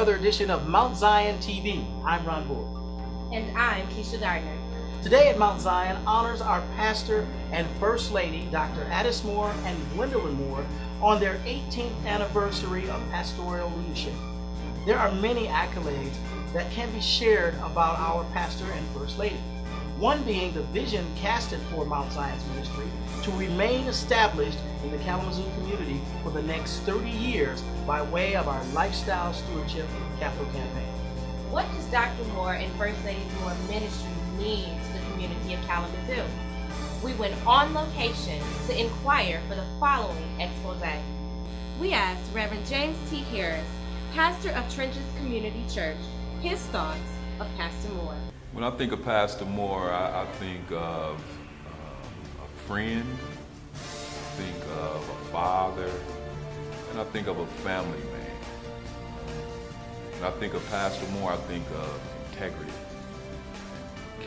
another edition of Mount Zion TV. I'm Ron Boyd. And I'm Keisha Gardner. Today at Mount Zion honors our pastor and First Lady, Dr. Addis Moore and Gwendolyn Moore, on their 18th anniversary of pastoral leadership. There are many accolades that can be shared about our pastor and First Lady. One being the vision casted for Mount Zion's ministry to remain established in the Kalamazoo community for the next 30 years by way of our Lifestyle Stewardship Capital Campaign. What does Dr. Moore and First Lady Moore ministry mean to the community of Kalamazoo? We went on location to inquire for the following expose. We asked Reverend James T. Harris, pastor of Trenches Community Church, his thoughts of Pastor Moore. When I think of Pastor Moore, I think of a friend, I think of a father, and I think of a family man. When I think of Pastor Moore, I think of integrity,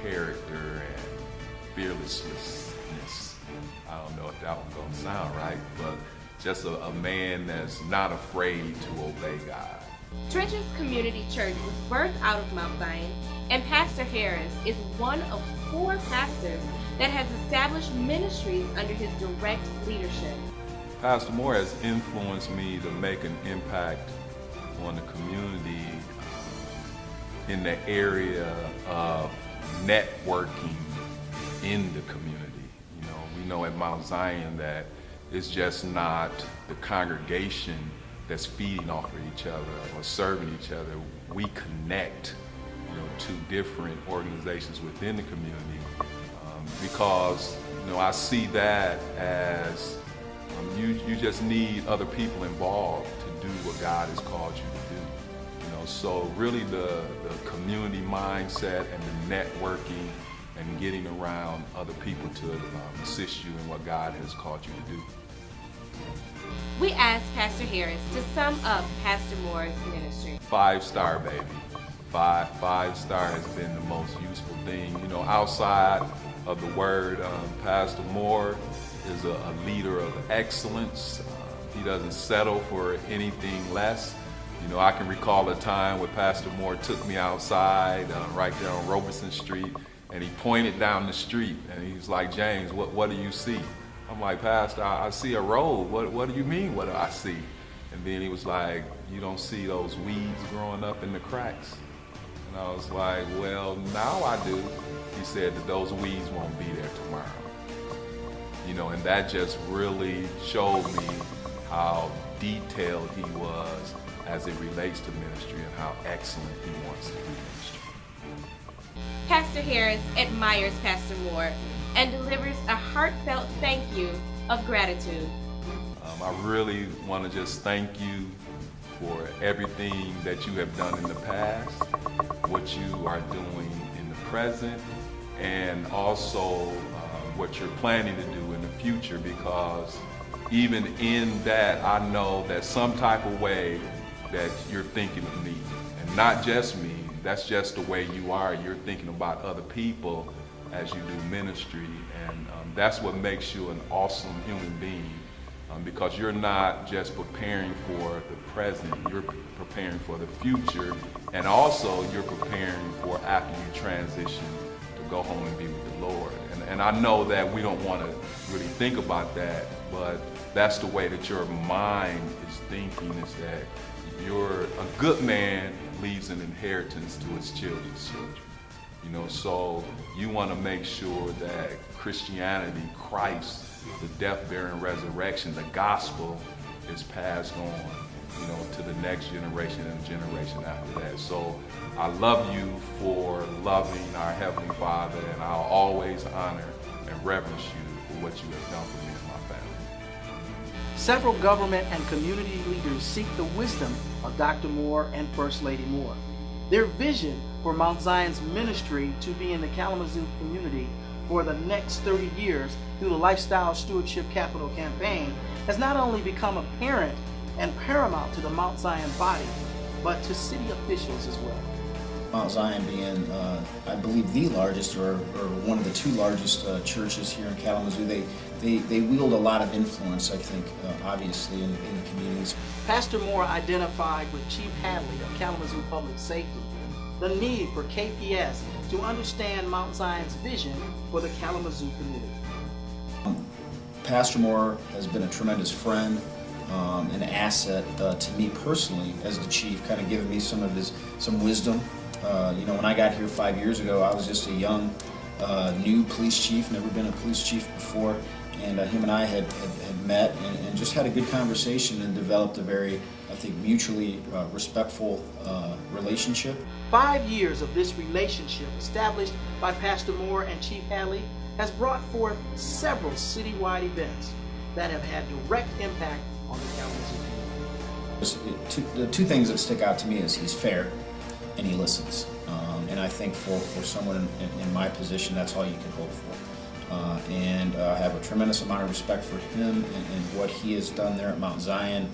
character, and fearlessness. I don't know if that one's gonna sound right, but just a man that's not afraid to obey God. Trenches Community Church was birthed out of Mount Zion, and Pastor Harris is one of 4 pastors that has established ministries under his direct leadership. Pastor Moore has influenced me to make an impact on the community in the area of networking in the community. You know, we know at Mount Zion that it's just not the congregation that's feeding off of each other or serving each other. We connect, to different organizations within the community because, I see that as you just need other people involved to do what God has called you to do. So really the community mindset and the networking and getting around other people to assist you in what God has called you to do. We asked Pastor Harris to sum up Pastor Moore's ministry. 5-star, baby. Five-star has been the most useful thing. Outside of the word, Pastor Moore is a leader of excellence. He doesn't settle for anything less. I can recall a time when Pastor Moore took me outside right there on Robertson Street, and he pointed down the street, and he's like, "James, what do you see?" I'm like, "Pastor, I see a road. What do you mean, what do I see?" And then he was like, "You don't see those weeds growing up in the cracks?" And I was like, "Well, now I do." He said that those weeds won't be there tomorrow. And that just really showed me how detailed he was as it relates to ministry and how excellent he wants to do ministry. Pastor Harris admires Pastor Moore and delivers a heartfelt thank you of gratitude. I really want to just thank you for everything that you have done in the past, what you are doing in the present, and also what you're planning to do in the future, because even in that, I know that some type of way that you're thinking of me, and not just me, that's just the way you are. You're thinking about other people as you do ministry, and that's what makes you an awesome human being, because you're not just preparing for the present, you're preparing for the future, and also you're preparing for after you transition to go home and be with the Lord. And I know that we don't want to really think about that, but that's the way that your mind is thinking, is that you're a good man leaves an inheritance to his children's children. So you want to make sure that Christianity, Christ, the death, burial, and resurrection, the gospel is passed on, to the next generation and the generation after that. So I love you for loving our Heavenly Father, and I'll always honor and reverence you for what you have done for me and my family. Several government and community leaders seek the wisdom of Dr. Moore and First Lady Moore. Their vision for Mount Zion's ministry to be in the Kalamazoo community for the next 30 years through the Lifestyle Stewardship Capital Campaign has not only become apparent and paramount to the Mount Zion body, but to city officials as well. Mount Zion being, I believe, the largest or one of the two largest churches here in Kalamazoo, they wield a lot of influence, I think, obviously, in the communities. Pastor Moore identified with Chief Hadley of Kalamazoo Public Safety the need for KPS to understand Mount Zion's vision for the Kalamazoo community. Pastor Moore has been a tremendous friend, an asset to me personally as the chief, kind of giving me some wisdom. When I got here 5 years ago, I was just a young, new police chief, never been a police chief before, and him and I had met and just had a good conversation and developed a very, I think, mutually respectful relationship. 5 years of this relationship established by Pastor Moore and Chief Hadley has brought forth several citywide events that have had direct impact on the Kalamazoo community. The two things that stick out to me is he's fair and he listens. And I think for someone in my position, that's all you can hope for. And I have a tremendous amount of respect for him and what he has done there at Mount Zion.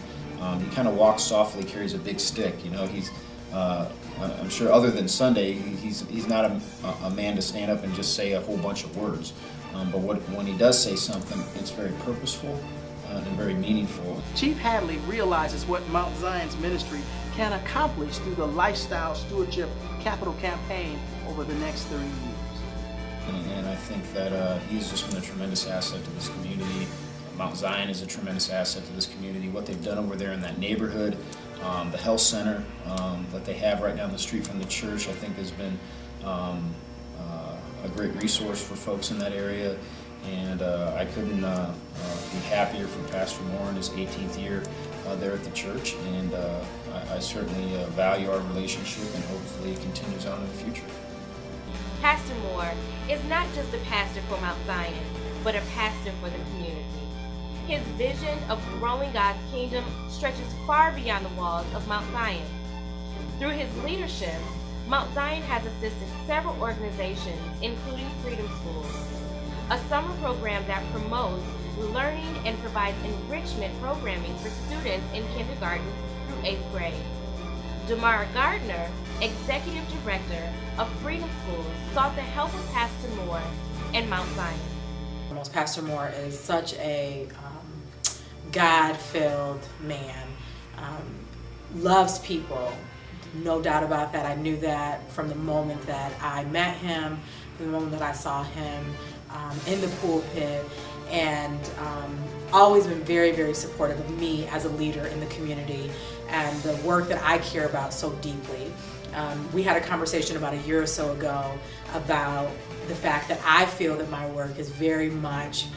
He kind of walks softly, carries a big stick. He's I'm sure other than Sunday, he's not a man to stand up and just say a whole bunch of words. But when he does say something, it's very purposeful and very meaningful. Chief Hadley realizes what Mount Zion's ministry can accomplish through the Lifestyle Stewardship Capital Campaign over the next 30 years. And I think that he's just been a tremendous asset to this community. Mount Zion is a tremendous asset to this community. What they've done over there in that neighborhood, the health center that they have right down the street from the church, I think has been a great resource for folks in that area. And I couldn't be happier for Pastor Moore in his 18th year there at the church. And I certainly value our relationship, and hopefully it continues on in the future. Pastor Moore is not just a pastor for Mount Zion, but a pastor for the community. His vision of growing God's kingdom stretches far beyond the walls of Mount Zion. Through his leadership, Mount Zion has assisted several organizations, including Freedom Schools, a summer program that promotes learning and provides enrichment programming for students in kindergarten through 8th grade. Damara Gardner, Executive Director of Freedom Schools, sought the help of Pastor Moore and Mount Zion. Pastor Moore is such a God-filled man, loves people, no doubt about that. I knew that from the moment that I met him, from the moment that I saw him in the pulpit, and always been very, very supportive of me as a leader in the community and the work that I care about so deeply. We had a conversation about a year or so ago about the fact that I feel that my work is very much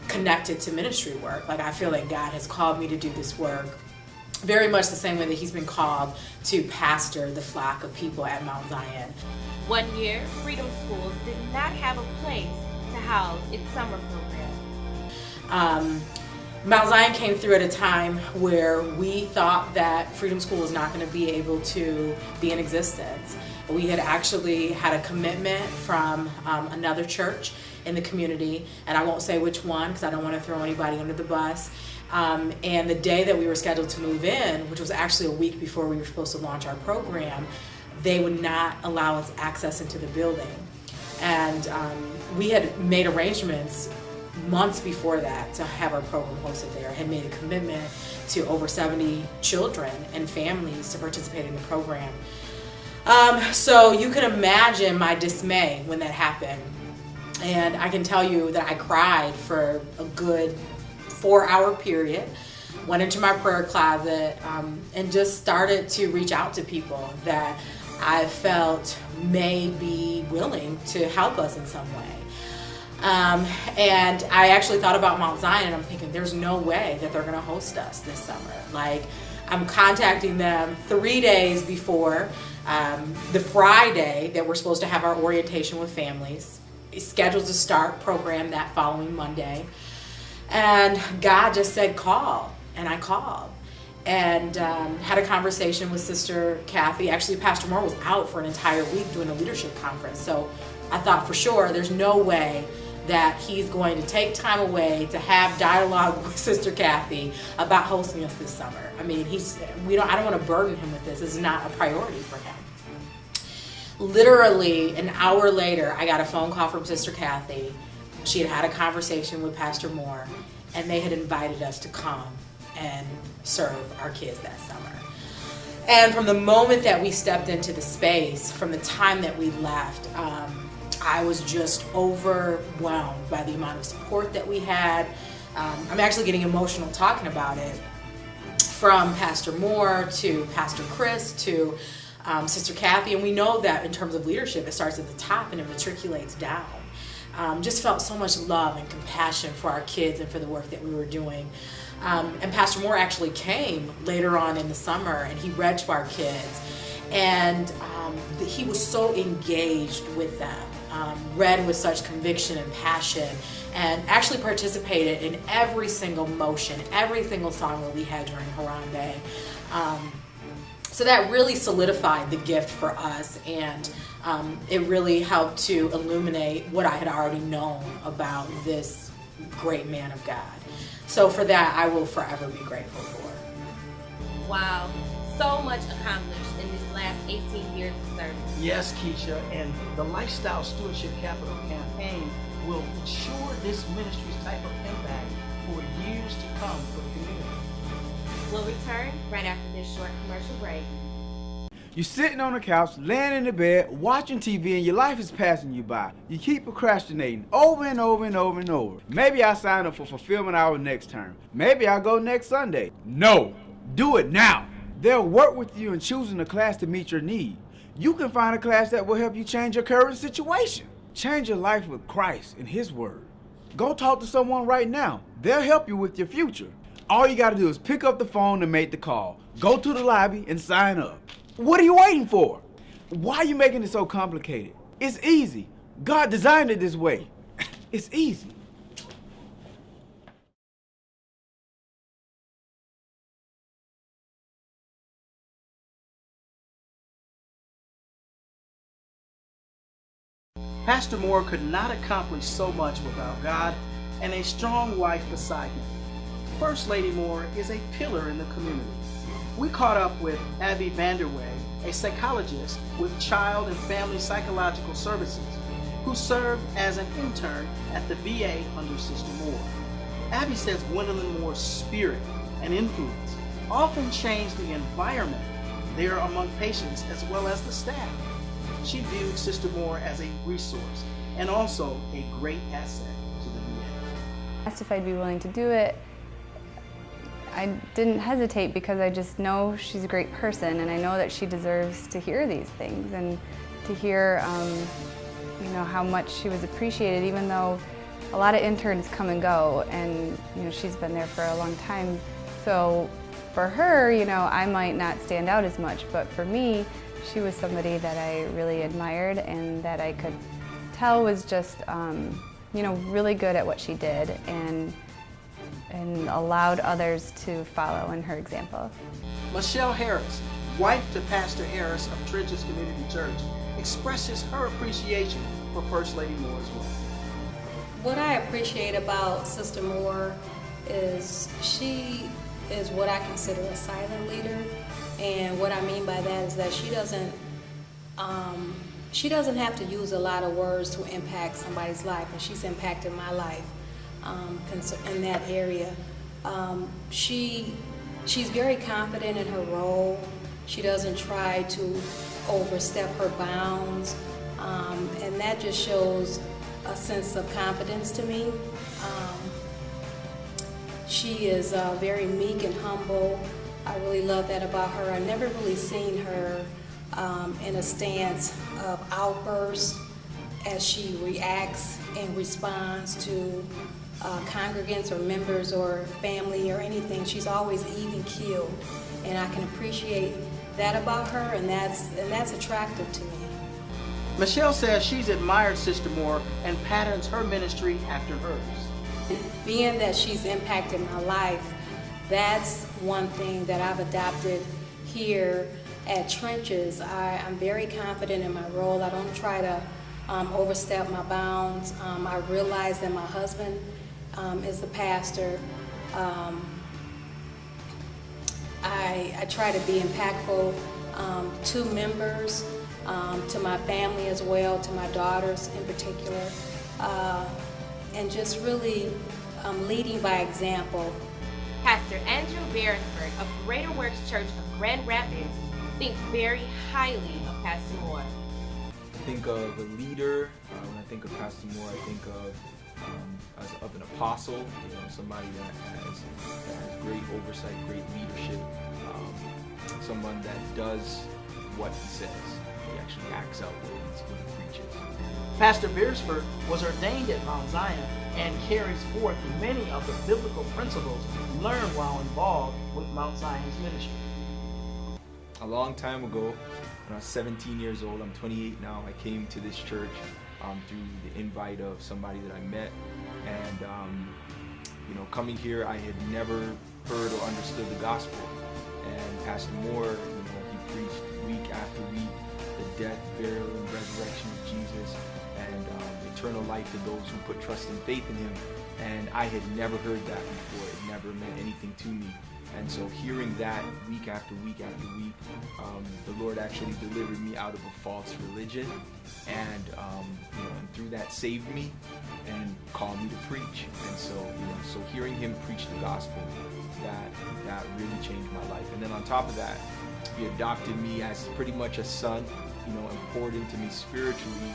connected to ministry work. Like, I feel like God has called me to do this work very much the same way that he's been called to pastor the flock of people at Mount Zion. One year, Freedom Schools did not have a place to house its summer program. Mount Zion came through at a time where we thought that Freedom School was not going to be able to be in existence. We had actually had a commitment from another church in the community, and I won't say which one because I don't want to throw anybody under the bus. And the day that we were scheduled to move in, which was actually a week before we were supposed to launch our program, they would not allow us access into the building. And we had made arrangements months before that to have our program hosted there, had made a commitment to over 70 children and families to participate in the program. So you can imagine my dismay when that happened. And I can tell you that I cried for a good 4-hour period, went into my prayer closet, and just started to reach out to people that I felt may be willing to help us in some way. And I actually thought about Mount Zion, and I'm thinking, there's no way that they're going to host us this summer. Like, I'm contacting them 3 days before the Friday that we're supposed to have our orientation with families. It's scheduled to start program that following Monday. And God just said, call. And I called. And had a conversation with Sister Kathy. Actually, Pastor Moore was out for an entire week doing a leadership conference. So I thought for sure there's no way that he's going to take time away to have dialogue with Sister Kathy about hosting us this summer. I mean, I don't want to burden him with this. This is not a priority for him. Literally an hour later, I got a phone call from Sister Kathy. She had a conversation with Pastor Moore, and they had invited us to come and serve our kids that summer. And from the moment that we stepped into the space, from the time that we left, I was just overwhelmed by the amount of support that we had. I'm actually getting emotional talking about it. From Pastor Moore to Pastor Chris to Sister Kathy, and we know that in terms of leadership, it starts at the top and it matriculates down. Just felt so much love and compassion for our kids and for the work that we were doing. And Pastor Moore actually came later on in the summer, and he read to our kids, and he was so engaged with them, read with such conviction and passion, and actually participated in every single motion, every single song that we had during Harambe. So that really solidified the gift for us, and it really helped to illuminate what I had already known about this great man of God. So for that, I will forever be grateful for. Wow, so much accomplished in this last 18 years of service. Yes, Keisha, and the Lifestyle Stewardship Capital Campaign will ensure this ministry's type of impact for years to come for the community. We'll return right after this short commercial break. You're sitting on the couch, laying in the bed, watching TV, and your life is passing you by. You keep procrastinating over and over and over and over. Maybe I'll sign up for Fulfillment Hour next term. Maybe I'll go next Sunday. No, do it now. They'll work with you in choosing a class to meet your need. You can find a class that will help you change your current situation. Change your life with Christ and His Word. Go talk to someone right now. They'll help you with your future. All you gotta do is pick up the phone and make the call. Go to the lobby and sign up. What are you waiting for? Why are you making it so complicated? It's easy. God designed it this way. It's easy. Pastor Moore could not accomplish so much without God and a strong wife beside him. First Lady Moore is a pillar in the community. We caught up with Abby Vanderway, a psychologist with Child and Family Psychological Services, who served as an intern at the VA under Sister Moore. Abby says Gwendolyn Moore's spirit and influence often changed the environment there among patients as well as the staff. She viewed Sister Moore as a resource and also a great asset to the VA. Asked if I'd be willing to do it. I didn't hesitate because I just know she's a great person, and I know that she deserves to hear these things and to hear how much she was appreciated, even though a lot of interns come and go, and she's been there for a long time. So for her, I might not stand out as much, but for me, she was somebody that I really admired and that I could tell was just really good at what she did and allowed others to follow in her example. Michelle Harris, wife to Pastor Harris of Trenches Community Church, expresses her appreciation for First Lady Moore as well. What I appreciate about Sister Moore is she is what I consider a silent leader, and what I mean by that is that she doesn't have to use a lot of words to impact somebody's life, and she's impacted my life in that area. She's very confident in her role. She doesn't try to overstep her bounds, and that just shows a sense of confidence to me. She is very meek and humble. I really love that about her. I've never really seen her in a stance of outbursts as she reacts and responds to congregants or members or family or anything. She's always even keeled, and I can appreciate that about her, and that's attractive to me. Michelle says she's admired Sister Moore and patterns her ministry after hers. Being that she's impacted my life, that's one thing that I've adopted here at Trenches. I'm very confident in my role. I don't try to overstep my bounds. I realize that my husband is the pastor. I try to be impactful to members to my family as well, to my daughters in particular, and just really leading by example. Pastor Andrew Beresford of Greater Works Church of Grand Rapids thinks very highly of Pastor Moore. I think of a leader. When I think of Pastor Moore, I think of as an apostle, somebody that has great oversight, great leadership, someone that does what he says. He actually acts out what he preaches. Pastor Beresford was ordained at Mount Zion and carries forth many of the biblical principles learned while involved with Mount Zion's ministry. A long time ago, when I was 17 years old, I'm 28 now, I came to this church through the invite of somebody that I met. And, coming here, I had never heard or understood the gospel. And Pastor Moore, he preached week after week the death, burial, and resurrection of Jesus, and eternal life to those who put trust and faith in him. And I had never heard that before. It never meant anything to me. And so hearing that week after week after week, the Lord actually delivered me out of a false religion, and and through that saved me and called me to preach. And so so hearing him preach the gospel, that really changed my life. And then on top of that, he adopted me as pretty much a son, and poured into me spiritually,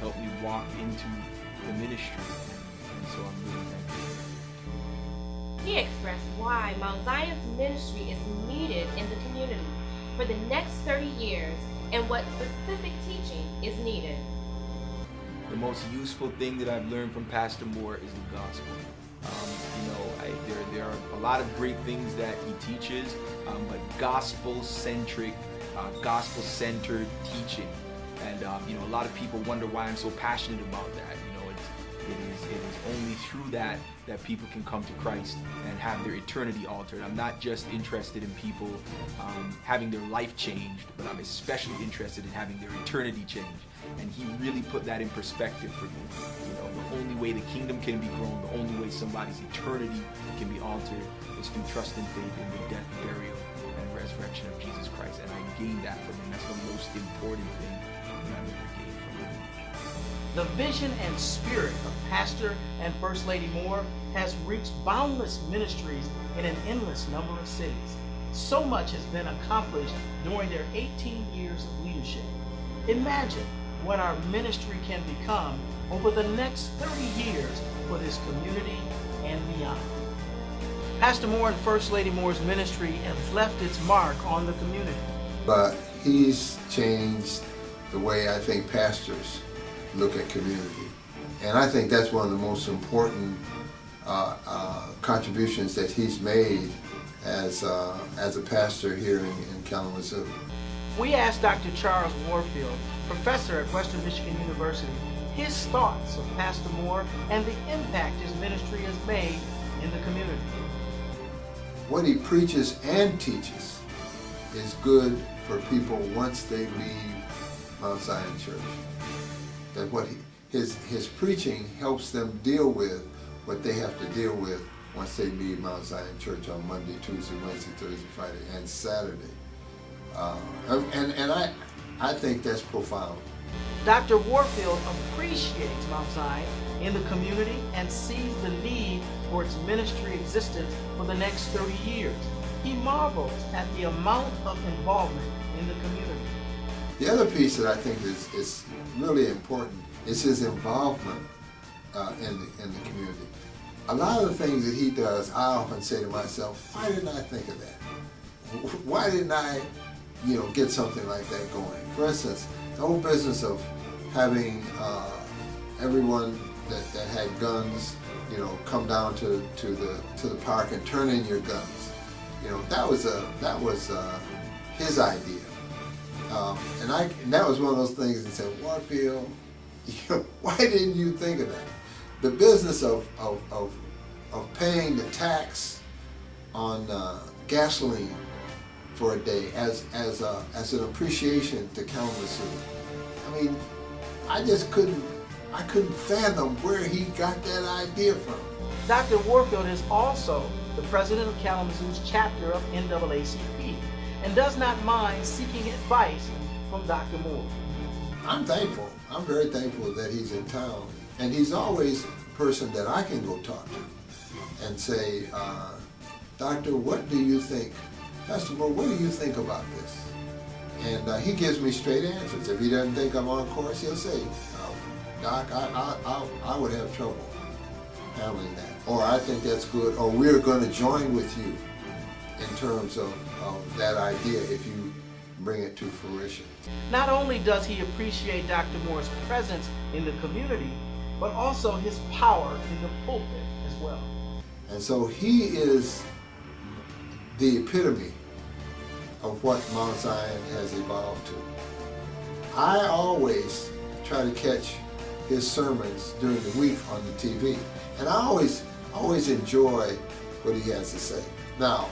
helped me walk into the ministry. And so I'm really thankful. He expressed why Mount Zion's ministry is needed in the community for the next 30 years and what specific teaching is needed. The most useful thing that I've learned from Pastor Moore is the gospel. There are a lot of great things that he teaches, but gospel-centric, gospel-centered teaching. And a lot of people wonder why I'm so passionate about that. It is only through that people can come to Christ and have their eternity altered. I'm not just interested in people having their life changed, but I'm especially interested in having their eternity changed. And he really put that in perspective for me. The only way the kingdom can be grown, the only way somebody's eternity can be altered is through trust and faith in the death, burial, and resurrection of Jesus Christ. And I gained that from him. That's the most important thing that I've ever gained from him. The vision and spirit of Pastor and First Lady Moore has reached boundless ministries in an endless number of cities. So much has been accomplished during their 18 years of leadership. Imagine what our ministry can become over the next 30 years for this community and beyond. Pastor Moore and First Lady Moore's ministry has left its mark on the community. But he's changed the way I think pastors look at community. And I think that's one of the most important contributions that he's made as a pastor here in Kalamazoo. We asked Dr. Charles Warfield, professor at Western Michigan University, his thoughts of Pastor Moore and the impact his ministry has made in the community. What he preaches and teaches is good for people once they leave Mount Zion Church. That his preaching helps them deal with what they have to deal with once they leave Mount Zion Church on Monday, Tuesday, Wednesday, Thursday, Friday, and Saturday. And I think that's profound. Dr. Warfield appreciates Mount Zion in the community and sees the need for its ministry existence for the next 30 years. He marvels at the amount of involvement in the community. The other piece that I think is really important is his involvement in the community. A lot of the things that he does, I often say to myself, why didn't I think of that? Why didn't I, get something like that going? For instance, the whole business of having everyone that had guns, come down to the park and turn in your guns. That was his idea. And that was one of those things that said, Warfield, why didn't you think of that? The business of paying the tax on gasoline for a day as an appreciation to Kalamazoo. I mean, I couldn't fathom where he got that idea from. Dr. Warfield is also the president of Kalamazoo's chapter of NAACP and does not mind seeking advice from Dr. Moore. I'm thankful. I'm very thankful that he's in town. And he's always a person that I can go talk to and say, Doctor, what do you think? Pastor Moore, what do you think about this? And he gives me straight answers. If he doesn't think I'm on course, he'll say, Doc, I would have trouble handling that. Or I think that's good, or we're going to join with you in terms of that idea if you bring it to fruition. Not only does he appreciate Dr. Moore's presence in the community, but also his power in the pulpit as well. And so he is the epitome of what Mount Zion has evolved to. I always try to catch his sermons during the week on the TV, and I always enjoy what he has to say. Now,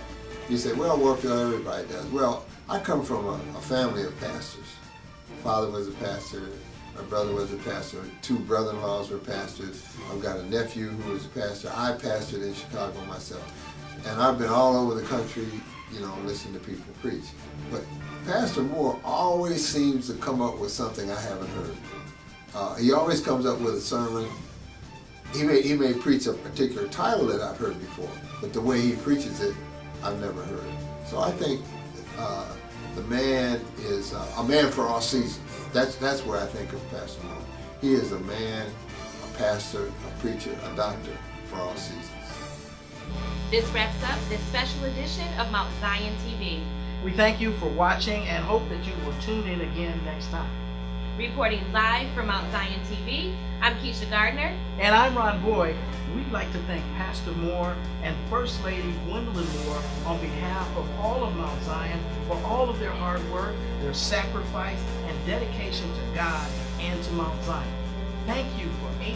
you say, well, Warfield, everybody does. Well, I come from a family of pastors. My father was a pastor, my brother was a pastor, 2 brother-in-laws were pastors. I've got a nephew who was a pastor. I pastored in Chicago myself. And I've been all over the country, listening to people preach. But Pastor Moore always seems to come up with something I haven't heard. He always comes up with a sermon. He may preach a particular title that I've heard before, but the way he preaches it, I've never heard. So I think the man is a man for all seasons. That's where I think of Pastor Moore. He is a man, a pastor, a preacher, a doctor for all seasons. This wraps up this special edition of Mount Zion TV. We thank you for watching and hope that you will tune in again next time. Reporting live from Mount Zion TV, I'm Keisha Gardner. And I'm Ron Boyd. We'd like to thank Pastor Moore and First Lady Gwendolyn Moore on behalf of all of Mount Zion for all of their hard work, their sacrifice, and dedication to God and to Mount Zion. Thank you for 18